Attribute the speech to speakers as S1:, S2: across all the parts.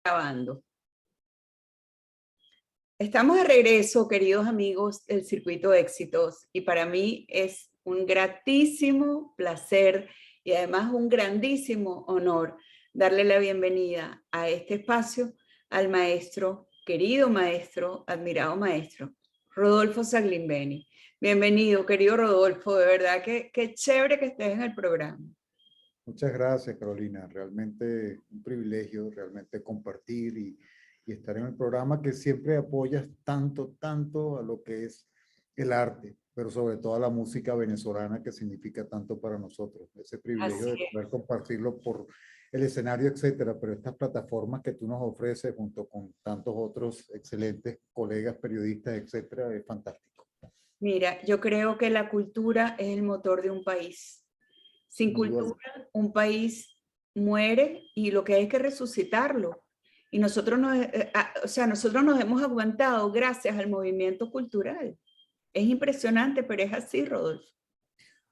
S1: Grabando. Estamos de regreso, queridos amigos del Circuito de Éxitos, y para mí es un gratísimo placer y además un grandísimo honor darle la bienvenida a este espacio al maestro, querido maestro, admirado maestro, Rodolfo Saglimbeni. Bienvenido, querido Rodolfo, de verdad que chévere que estés en el programa.
S2: Muchas gracias, Carolina. Realmente un privilegio, realmente compartir y estar en el programa que siempre apoyas tanto a lo que es el arte, pero sobre todo a la música venezolana que significa tanto para nosotros. Ese privilegio de poder compartirlo por el escenario, etcétera, pero estas plataformas que tú nos ofreces junto con tantos otros excelentes colegas, periodistas, etcétera, es fantástico.
S1: Mira, yo creo que la cultura es el motor de un país. Sin cultura, un país muere y lo que hay es que resucitarlo. Y nosotros nosotros nos hemos aguantado gracias al movimiento cultural. Es impresionante, pero es así, Rodolfo.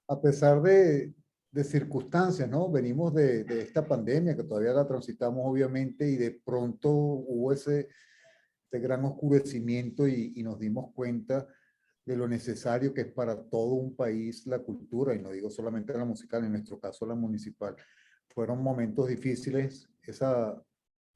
S2: A pesar de circunstancias, ¿no? Venimos de esta pandemia que todavía la transitamos obviamente y de pronto hubo ese gran oscurecimiento y nos dimos cuenta de lo necesario que es para todo un país la cultura, y no digo solamente la musical, en nuestro caso la municipal. Fueron momentos difíciles, esa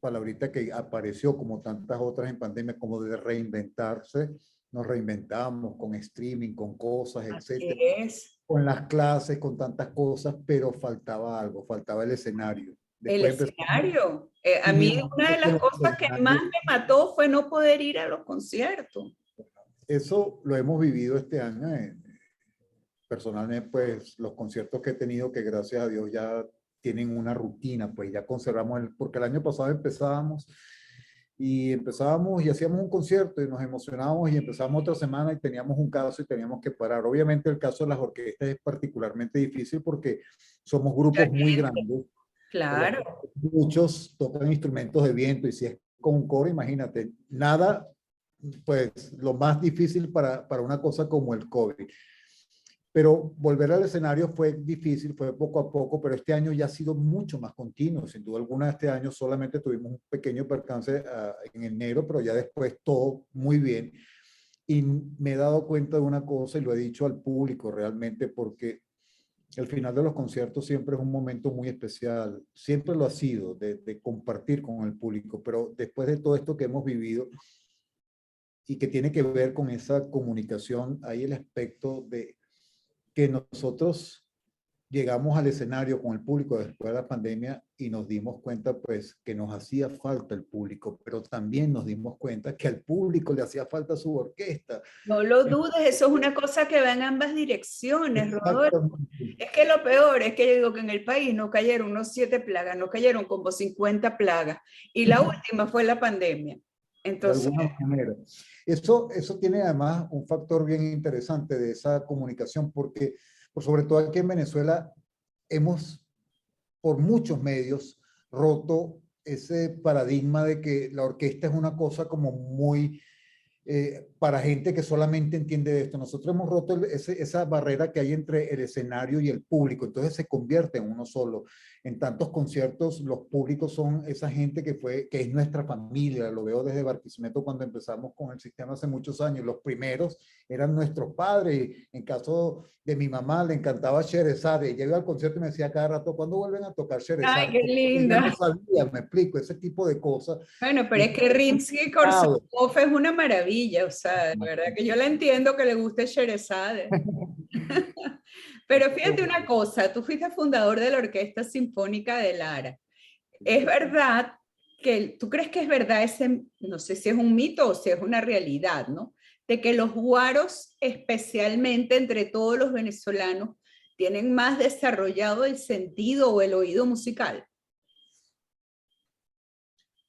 S2: palabrita que apareció como tantas otras en pandemia, como de reinventarse, nos reinventamos con streaming, con cosas, etcétera, con las clases, con tantas cosas, pero faltaba algo, faltaba el escenario.
S1: Después el escenario. A mí una de las cosas que más me mató fue no poder ir a los conciertos.
S2: Eso lo hemos vivido este año. Personalmente, pues los conciertos que he tenido, que gracias a Dios ya tienen una rutina, pues ya conservamos, porque el año pasado empezábamos y hacíamos un concierto y nos emocionábamos y empezábamos otra semana y teníamos un caso y teníamos que parar. Obviamente el caso de las orquestas es particularmente difícil porque somos grupos muy grandes.
S1: Claro.
S2: Muchos tocan instrumentos de viento y si es con un coro, imagínate, nada, pues lo más difícil para una cosa como el COVID. Pero volver al escenario fue difícil, fue poco a poco, pero este año ya ha sido mucho más continuo. Sin duda alguna, este año solamente tuvimos un pequeño percance en enero, pero ya después todo muy bien. Y me he dado cuenta de una cosa y lo he dicho al público realmente, porque el final de los conciertos siempre es un momento muy especial, siempre lo ha sido, de compartir con el público, pero después de todo esto que hemos vivido y que tiene que ver con esa comunicación, hay el aspecto de que nosotros llegamos al escenario con el público después de la pandemia y nos dimos cuenta pues que nos hacía falta el público, pero también nos dimos cuenta que al público le hacía falta su orquesta.
S1: No lo dudes, eso es una cosa que va en ambas direcciones, Rodolfo. Es que lo peor es que yo digo que en el país no cayeron unos 7 plagas, no cayeron como 50 plagas, y la última fue la pandemia. Entonces,
S2: de alguna manera. Eso tiene además un factor bien interesante de esa comunicación, porque por sobre todo aquí en Venezuela hemos por muchos medios roto ese paradigma de que la orquesta es una cosa como muy para gente que solamente entiende de esto. Nosotros hemos roto esa barrera que hay entre el escenario y el público, entonces se convierte en uno solo. En tantos conciertos, los públicos son esa gente que es nuestra familia. Lo veo desde Barquisimeto cuando empezamos con el sistema hace muchos años. Los primeros eran nuestros padres. En caso de mi mamá, le encantaba Sherezade. Ella iba al concierto y me decía cada rato, ¿cuándo vuelven a tocar Sherezade?
S1: ¡ay, qué linda!
S2: Ella no sabía, me explico, ese tipo de cosas.
S1: Bueno, pero es que Rimsky-Korsakov es una maravilla, o sea, de verdad que yo la entiendo que le guste Sherezade. Pero fíjate una cosa, tú fuiste fundador de la Orquesta Sinfónica de Lara. ¿Es verdad que, tú crees que es verdad ese, no sé si es un mito o si es una realidad, ¿no? De que los guaros, especialmente entre todos los venezolanos, tienen más desarrollado el sentido o el oído musical?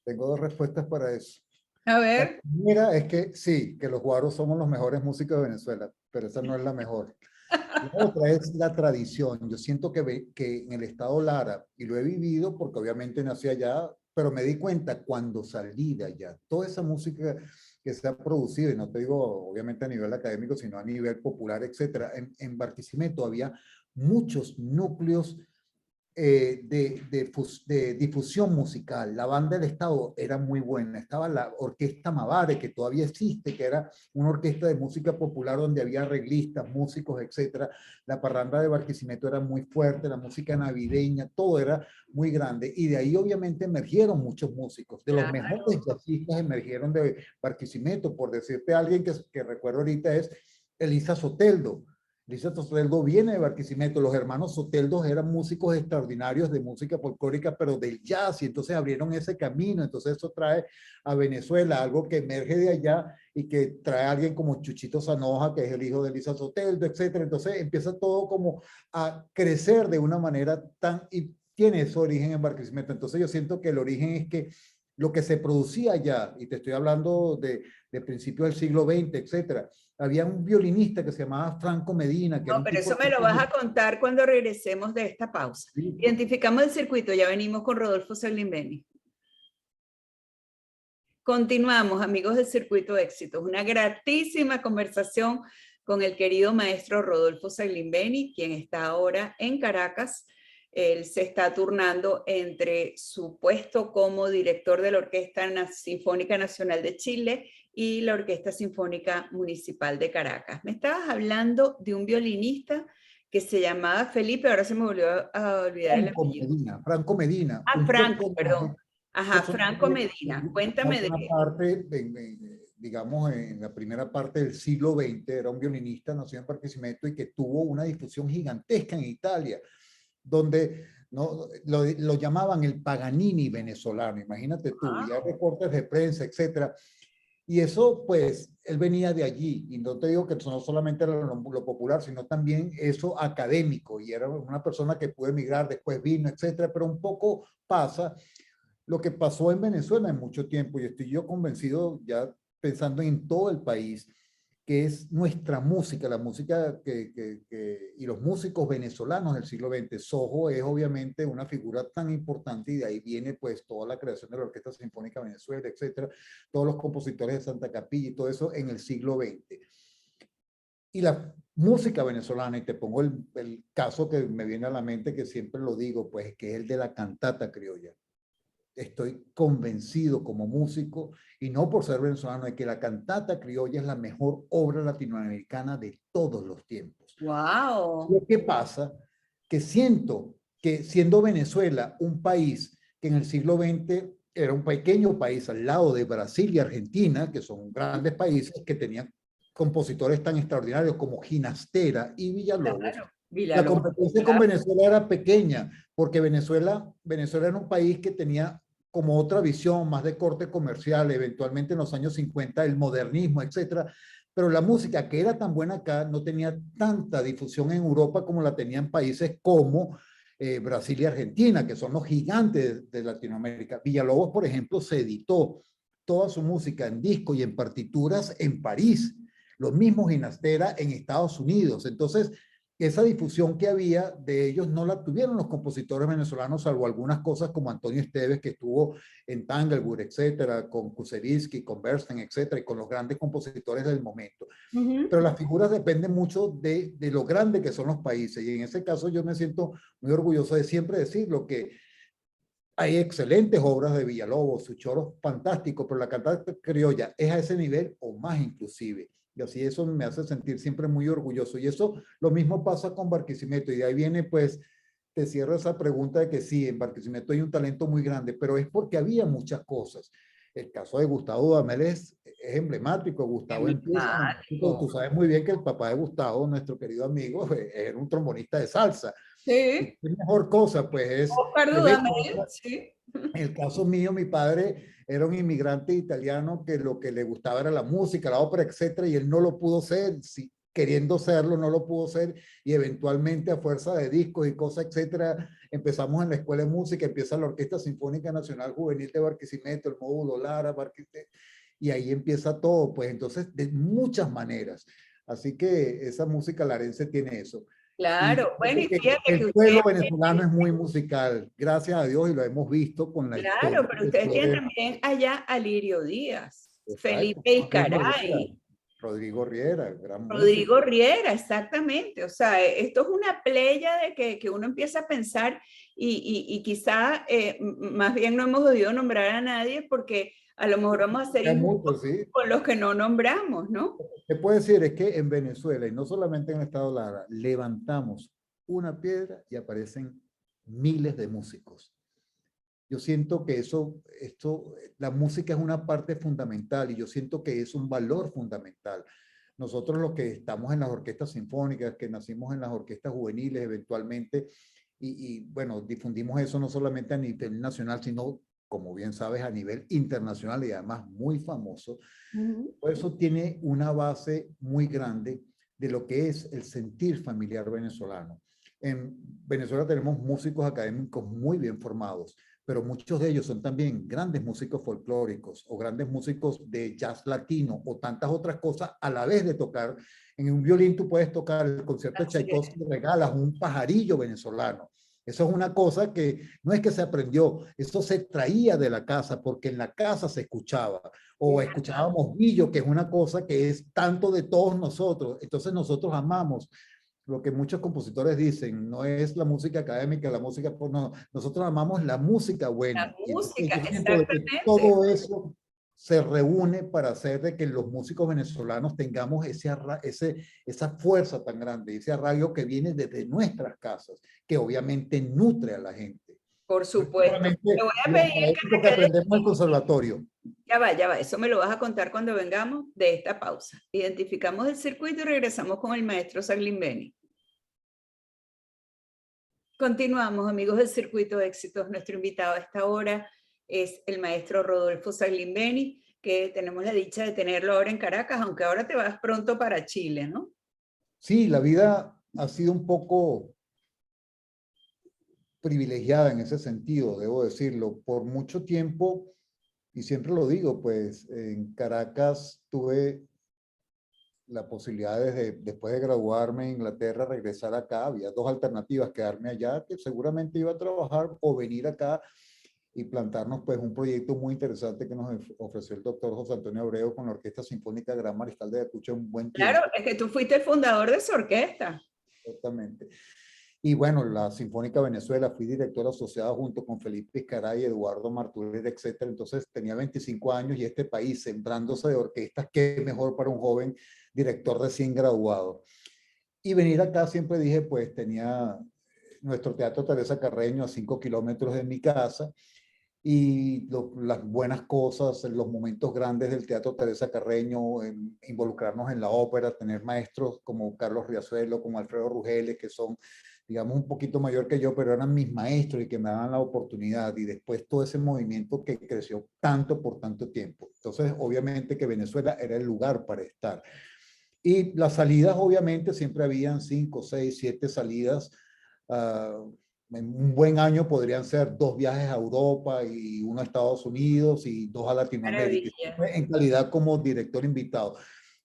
S2: Tengo dos respuestas para eso.
S1: A
S2: La
S1: ver.
S2: primera es que sí, que los guaros somos los mejores músicos de Venezuela, pero esa no es la mejor. La otra es la tradición. Yo siento que en el estado Lara, y lo he vivido porque obviamente nací allá, pero me di cuenta cuando salí de allá, toda esa música que se ha producido, y no te digo obviamente a nivel académico, sino a nivel popular, etcétera, en Barquisimeto había muchos núcleos de difusión musical. La banda del Estado era muy buena. Estaba la Orquesta Mavare, que todavía existe, que era una orquesta de música popular donde había arreglistas, músicos, etcétera. La parranda de Barquisimeto era muy fuerte, la música navideña, todo era muy grande. Y de ahí obviamente emergieron muchos músicos. De los mejores jazzistas emergieron de Barquisimeto. Por decirte a alguien que recuerdo ahorita es Elisa Soteldo. Elisa Soteldo viene de Barquisimeto. Los hermanos Soteldo eran músicos extraordinarios de música folclórica, pero del jazz, y entonces abrieron ese camino. Entonces eso trae a Venezuela algo que emerge de allá y que trae a alguien como Chuchito Zanoja, que es el hijo de Elisa Soteldo, etcétera. Entonces empieza todo como a crecer de una manera tan, y tiene su origen en Barquisimeto. Entonces yo siento que el origen es que lo que se producía allá, y te estoy hablando de principios del siglo XX, etcétera. Había un violinista que se llamaba Franco Medina. Que
S1: no, pero eso me lo vas a contar cuando regresemos de esta pausa. Sí. Identificamos el circuito, ya venimos con Rodolfo Salimbeni. Continuamos, amigos del Circuito Éxitos, una gratísima conversación con el querido maestro Rodolfo Salimbeni, quien está ahora en Caracas. Él se está turnando entre su puesto como director de la Orquesta Sinfónica Nacional de Chile y la Orquesta Sinfónica Municipal de Caracas. Me estabas hablando de un violinista que se llamaba Felipe, ahora se me volvió a olvidar el apellido.
S2: Franco Medina.
S1: Ah, Franco, perdón. Ajá, Franco Medina. Cuéntame de
S2: una parte, digamos, en la primera parte del siglo XX, era un violinista nacido en Barquisimeto y que tuvo una difusión gigantesca en Italia, donde ¿no? lo llamaban el Paganini venezolano, imagínate tú, ya reportes de prensa, etcétera. Y eso, pues, él venía de allí, y no te digo que no solamente era lo popular, sino también eso académico, y era una persona que pudo emigrar, después vino, etcétera, pero un poco pasa lo que pasó en Venezuela en mucho tiempo, y estoy yo convencido, ya pensando en todo el país, que es nuestra música, la música y los músicos venezolanos del siglo XX. Sojo es obviamente una figura tan importante y de ahí viene pues toda la creación de la Orquesta Sinfónica Venezuela, etcétera, todos los compositores de Santa Capilla y todo eso en el siglo XX. Y la música venezolana, y te pongo el caso que me viene a la mente, que siempre lo digo, pues que es el de la cantata criolla. Estoy convencido como músico, y no por ser venezolano, de que la cantata criolla es la mejor obra latinoamericana de todos los tiempos.
S1: ¡Wow!
S2: Lo que pasa que siento que siendo Venezuela un país que en el siglo XX era un pequeño país al lado de Brasil y Argentina, que son grandes países que tenían compositores tan extraordinarios como Ginastera y Villalobos, claro. La competencia con Venezuela era pequeña, porque Venezuela era un país que tenía como otra visión, más de corte comercial, eventualmente en los años 50, el modernismo, etcétera. Pero la música que era tan buena acá no tenía tanta difusión en Europa como la tenían países como Brasil y Argentina, que son los gigantes de Latinoamérica. Villalobos, por ejemplo, se editó toda su música en disco y en partituras en París. Los mismos Ginastera en Estados Unidos. Entonces, esa difusión que había de ellos no la tuvieron los compositores venezolanos, salvo algunas cosas como Antonio Esteves, que estuvo en Tanglewood, etcétera, con Kusevitzky, con Bernstein, etcétera, y con los grandes compositores del momento. Pero las figuras dependen mucho de lo grande que son los países, y en ese caso yo me siento muy orgulloso de siempre decirlo, que hay excelentes obras de Villalobos, su choro fantástico, pero la cantata criolla es a ese nivel o más inclusive. Y así eso me hace sentir siempre muy orgulloso. Y eso lo mismo pasa con Barquisimeto. Y de ahí viene, pues, te cierro esa pregunta de que sí, en Barquisimeto hay un talento muy grande, pero es porque había muchas cosas. El caso de Gustavo Dudamel es emblemático. Gustavo empieza, tú sabes muy bien que el papá de Gustavo, nuestro querido amigo, era un trombonista de salsa.
S1: Sí.
S2: ¿Qué mejor cosa? Pues es...
S1: Oscar Dudamel, sí.
S2: En el caso mío, mi padre era un inmigrante italiano que lo que le gustaba era la música, la ópera, etcétera, y él no lo pudo ser, si, queriendo serlo, no lo pudo ser, y eventualmente a fuerza de discos y cosas, etcétera, empezamos en la escuela de música, empieza la Orquesta Sinfónica Nacional Juvenil de Barquisimeto, el módulo Lara, y ahí empieza todo, pues entonces de muchas maneras. Así que esa música larense tiene eso.
S1: Claro, bueno, y fíjate
S2: el pueblo venezolano es muy musical, gracias a Dios, y lo hemos visto con la historia.
S1: Claro, pero ustedes tienen también allá a Lirio Díaz, exacto, Felipe Izcaray,
S2: Rodrigo Riera, gran
S1: Rodrigo músico. Riera, exactamente. O sea, esto es una playa de que uno empieza a pensar y quizá más bien no hemos debido nombrar a nadie porque a lo mejor vamos a ser injustos
S2: ¿sí?
S1: con los que no nombramos, ¿no?
S2: Te puedo decir es que en Venezuela, y no solamente en el estado Lara, levantamos una piedra y aparecen miles de músicos. Yo siento que la música es una parte fundamental y yo siento que es un valor fundamental. Nosotros los que estamos en las orquestas sinfónicas, que nacimos en las orquestas juveniles eventualmente, bueno, difundimos eso no solamente a nivel nacional, sino, como bien sabes, a nivel internacional y además muy famoso. Por eso tiene una base muy grande de lo que es el sentir familiar venezolano. En Venezuela tenemos músicos académicos muy bien formados, pero muchos de ellos son también grandes músicos folclóricos o grandes músicos de jazz latino o tantas otras cosas a la vez de tocar. En un violín tú puedes tocar el concierto de Tchaikovsky y regalas un pajarillo venezolano. Eso es una cosa que no es que se aprendió, eso se traía de la casa porque en la casa se escuchaba o escuchábamos Guillo, que es una cosa que es tanto de todos nosotros. Entonces nosotros amamos lo que muchos compositores dicen, no es la música académica, la música, pues no, nosotros amamos la música buena.
S1: La música,
S2: yo siento de que
S1: exactamente.
S2: todo eso se reúne para hacer de que los músicos venezolanos tengamos esa fuerza tan grande, ese arraigo que viene desde nuestras casas, que obviamente nutre a la gente.
S1: Por supuesto. Te voy a
S2: Los
S1: pedir
S2: que aprendemos en el conservatorio.
S1: ya va, eso me lo vas a contar cuando vengamos de esta pausa. Identificamos el circuito y regresamos con el maestro Saglimbeni. Continuamos, amigos del Circuito de Éxitos. Nuestro invitado a esta hora es el maestro Rodolfo Saglimbeni, que tenemos la dicha de tenerlo ahora en Caracas, aunque ahora te vas pronto para Chile, ¿no?
S2: Sí, la vida ha sido un poco privilegiada en ese sentido, debo decirlo. Por mucho tiempo, y siempre lo digo, pues en Caracas tuve la posibilidad después de graduarme en Inglaterra, regresar acá. Había dos alternativas, quedarme allá, que seguramente iba a trabajar, o venir acá y plantarnos pues un proyecto muy interesante que nos ofreció el doctor José Antonio Abreu con la Orquesta Sinfónica Gran Mariscal de Ayacucho un buen tiempo.
S1: Claro, es que tú fuiste el fundador de esa orquesta.
S2: Exactamente. Y bueno, la Sinfónica Venezuela, fui director asociado junto con Felipe Iscaray, Eduardo Martínez, etcétera. Entonces tenía 25 años y este país sembrándose de orquestas, qué mejor para un joven director recién graduado. Y venir acá siempre dije, pues tenía nuestro Teatro Teresa Carreño a 5 kilómetros de mi casa y las buenas cosas, los momentos grandes del Teatro Teresa Carreño, involucrarnos en la ópera, tener maestros como Carlos Riazuelo, como Alfredo Rugeles, que son digamos, un poquito mayor que yo, pero eran mis maestros y que me daban la oportunidad y después todo ese movimiento que creció tanto por tanto tiempo. Entonces, obviamente que Venezuela era el lugar para estar. Y las salidas, obviamente, siempre habían 5, 6, 7 salidas. En un buen año podrían ser 2 viajes a Europa y 1 a Estados Unidos y 2 a Latinoamérica, en calidad como director invitado.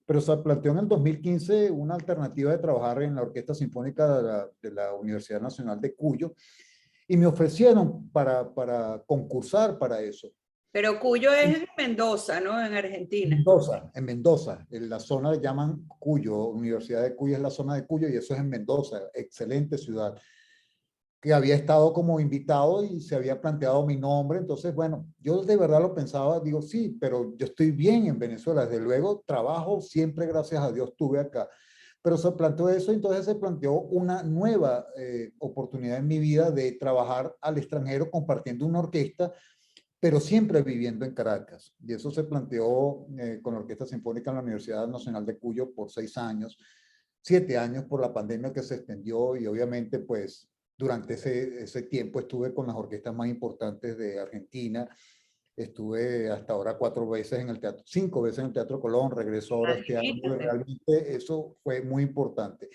S2: Pero se planteó en el 2015 una alternativa de trabajar en la Orquesta Sinfónica de la Universidad Nacional de Cuyo y me ofrecieron para concursar para eso.
S1: Pero Cuyo es en Mendoza, ¿no? En Argentina.
S2: Mendoza, en la zona que llaman Cuyo, Universidad de Cuyo es la zona de Cuyo y eso es en Mendoza, excelente ciudad, que había estado como invitado y se había planteado mi nombre. Entonces, bueno, yo de verdad lo pensaba, digo, sí, pero yo estoy bien en Venezuela, desde luego trabajo, siempre gracias a Dios estuve acá. Pero se planteó eso, entonces se planteó una nueva oportunidad en mi vida de trabajar al extranjero compartiendo una orquesta, pero siempre viviendo en Caracas. Y eso se planteó con la Orquesta Sinfónica en la Universidad Nacional de Cuyo por 6 años, 7 años por la pandemia que se extendió y obviamente pues durante ese tiempo estuve con las orquestas más importantes de Argentina. Estuve hasta ahora 4 veces en el teatro, 5 veces en el Teatro Colón, regreso ahora este año. Realmente eso fue muy importante.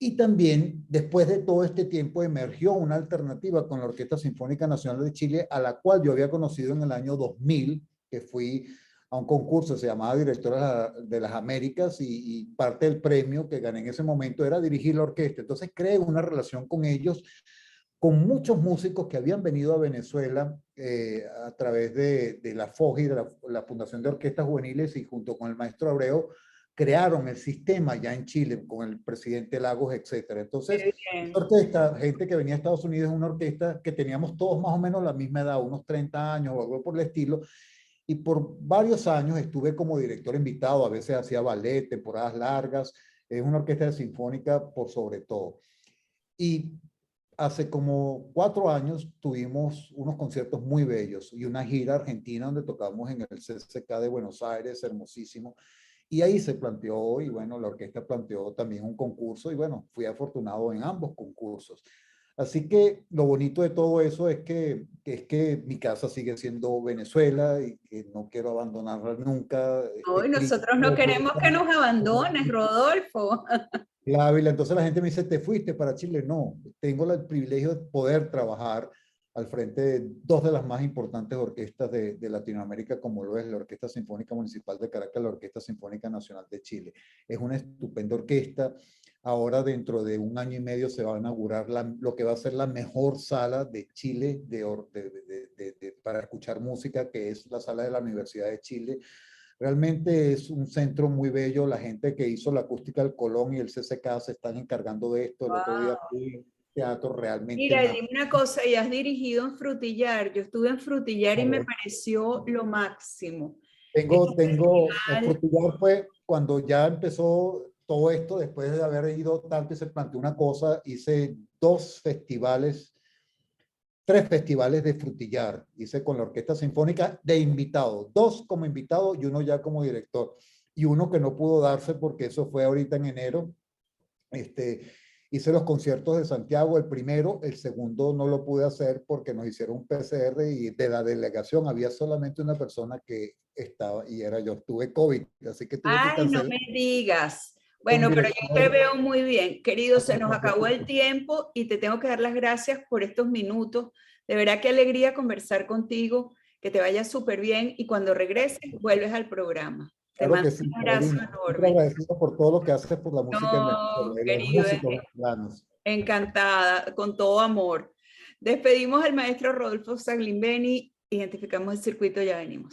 S2: Y también, después de todo este tiempo, emergió una alternativa con la Orquesta Sinfónica Nacional de Chile, a la cual yo había conocido en el año 2000, que fui a un concurso, se llamaba Directora de las Américas, y parte del premio que gané en ese momento era dirigir la orquesta. Entonces creé una relación con ellos, con muchos músicos que habían venido a Venezuela a través de la FOGI, de la Fundación de Orquestas Juveniles, y junto con el maestro Abreu, crearon el sistema ya en Chile con el presidente Lagos, etcétera. Entonces,
S1: Qué
S2: esta
S1: bien.
S2: orquesta, gente que venía de Estados Unidos, es una orquesta que teníamos todos más o menos la misma edad, unos 30 años o algo por el estilo, y por varios años estuve como director invitado, a veces hacía ballet, temporadas largas, es una orquesta sinfónica por sobre todo. Y hace como 4 años tuvimos unos conciertos muy bellos y una gira argentina donde tocamos en el CCK de Buenos Aires, hermosísimo. Y ahí se planteó, y bueno, la orquesta planteó también un concurso, y bueno, fui afortunado en ambos concursos. Así que lo bonito de todo eso es que mi casa sigue siendo Venezuela y que no quiero abandonarla nunca.
S1: Hoy nosotros no queremos que nos abandones, Rodolfo.
S2: Ávila. Entonces la gente me dice, ¿te fuiste para Chile? No, tengo el privilegio de poder trabajar al frente de dos de las más importantes orquestas de Latinoamérica, como lo es la Orquesta Sinfónica Municipal de Caracas, la Orquesta Sinfónica Nacional de Chile. Es una estupenda orquesta. Ahora, dentro de 1 año y medio, se va a inaugurar lo que va a ser la mejor sala de Chile para escuchar música, que es la sala de la Universidad de Chile. Realmente es un centro muy bello. La gente que hizo la acústica del Colón y el CCK se están encargando de esto. El otro día
S1: Wow.
S2: fui a un teatro realmente
S1: Mira, y
S2: más.
S1: dime una cosa, y has dirigido en Frutillar. Yo estuve en Frutillar y me pareció lo máximo. Es un
S2: El
S1: festival.
S2: Frutillar fue cuando ya empezó todo esto, después de haber ido tanto y se planteó una cosa, hice 2 festivales, 3 festivales de Frutillar. Hice con la Orquesta Sinfónica de invitado, 2 como invitado y uno ya como director. Y uno que no pudo darse porque eso fue ahorita en enero. Hice los conciertos de Santiago, el primero, el segundo no lo pude hacer porque nos hicieron un PCR y de la delegación había solamente una persona que estaba y era yo. Tuve COVID, así que tuve que
S1: Ay, no
S2: cancelar
S1: me digas.
S2: con
S1: Bueno, pero yo te
S2: director.
S1: veo muy bien. Querido, se nos acabó el tiempo y te tengo que dar las gracias por estos minutos. De verdad, qué alegría conversar contigo, que te vaya súper bien y cuando regreses, vuelves al programa. Te
S2: Claro
S1: mando
S2: que sí,
S1: un abrazo
S2: Carolina. Siempre
S1: enorme.
S2: agradecido por todo lo que haces por la música en
S1: No,
S2: Venezuela y los
S1: querido,
S2: músicos venezolanos.
S1: encantada, con todo amor. Despedimos al maestro Rodolfo Saglimbeni, identificamos el circuito, ya venimos.